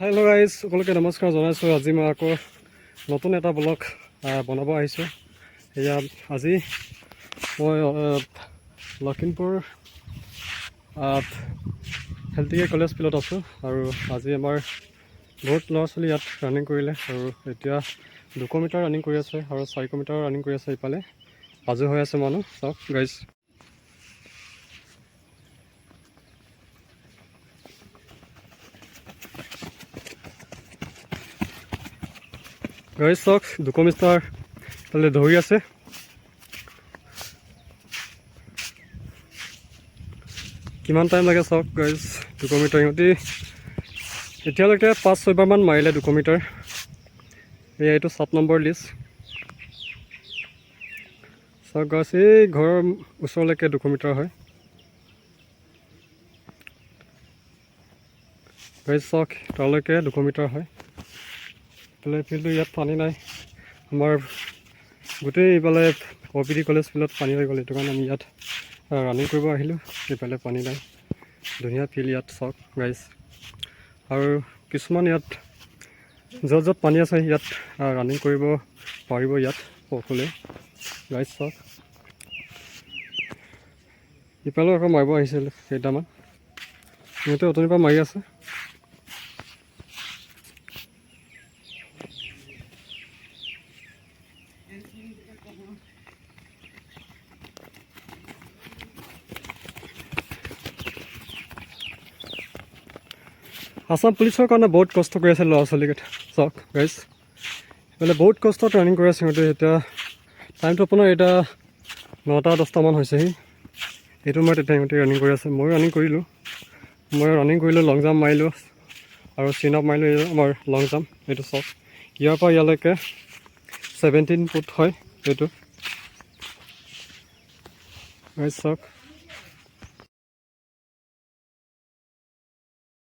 Hello' guys, সকলোকে নমস্কাৰ জনাইছোঁ। আজি মই আকৌ নতুন এটা ব্লগ বনাব আহিছোঁ। এয়া আজি মই লখিমপুৰ হেলথিকেৰ কলেজ ফিল্ডত আছোঁ আৰু আজি আমাৰ বহুত ল'ৰা ছোৱালী ইয়াত ৰানিং কৰিলে আৰু এতিয়া 200 মিটাৰ ৰানিং কৰি আছে আৰু 400 মিটাৰ ৰানিং কৰি আছে। ইফালে সাজু হৈ আছে মানুহ। চাওক গাইজ, চাওক 200 মিটাৰ তালে দৌৰি আছে। কিমান টাইম লাগে চাওক গাইজ। 200 মিটাৰ সিহঁতি এতিয়ালৈকে 5-6বাৰমান মাৰিলে 200 মিটাৰ। এইটো 7 নম্বৰ লিষ্ট। চাওক গাইজ, এই ঘৰৰ ওচৰলৈকে 200 মিটাৰ হয় গাইজ। চাওক তালৈকে 200 মিটাৰ হয়। ফিল্ডটো ইয়াত পানী নাই। আমাৰ গোটেই এইফালে OPD কলেজ ফিল্ডত পানী হৈ গ'ল। সেইটো কাৰণে আমি ইয়াত ৰানিং কৰিব আহিলোঁ। এইফালে পানী নাই, ধুনীয়া ফিল্ড ইয়াত। চাওক গাইজ, আৰু কিছুমান ইয়াত য'ত য'ত পানী আছে ইয়াত ৰানিং কৰিব পাৰিব ইয়াত সকলোৱে। গাইজ চাওক, ইফালেও আকৌ মাৰিব আহিছিল কেইটামান, সিহঁতে অথনিৰ পৰা মাৰি আছে। আসাম পুলিচৰ কাৰণে বহুত কষ্ট কৰি আছে ল'ৰা ছোৱালীকেইটা। চাওক গাইজ, মানে বহুত কষ্ট ট্ৰেইনিং কৰি আছে সিহঁতে। এতিয়া টাইমটো আপোনাৰ এতিয়া 9টা-10টামান হৈছেহি। এইটো মই তেতিয়া সিহঁতে ৰানিং কৰি আছে। ময়ো ৰানিং কৰিলোঁ। লং জাম্প মাৰিলোঁ আৰু চিন আপ মাৰিলোঁ। এই আমাৰ লং জাম্প। এইটো চাওক, ইয়াৰ পৰা ইয়ালৈকে 17 ফুট হয় এইটো। গাইজ চাওক।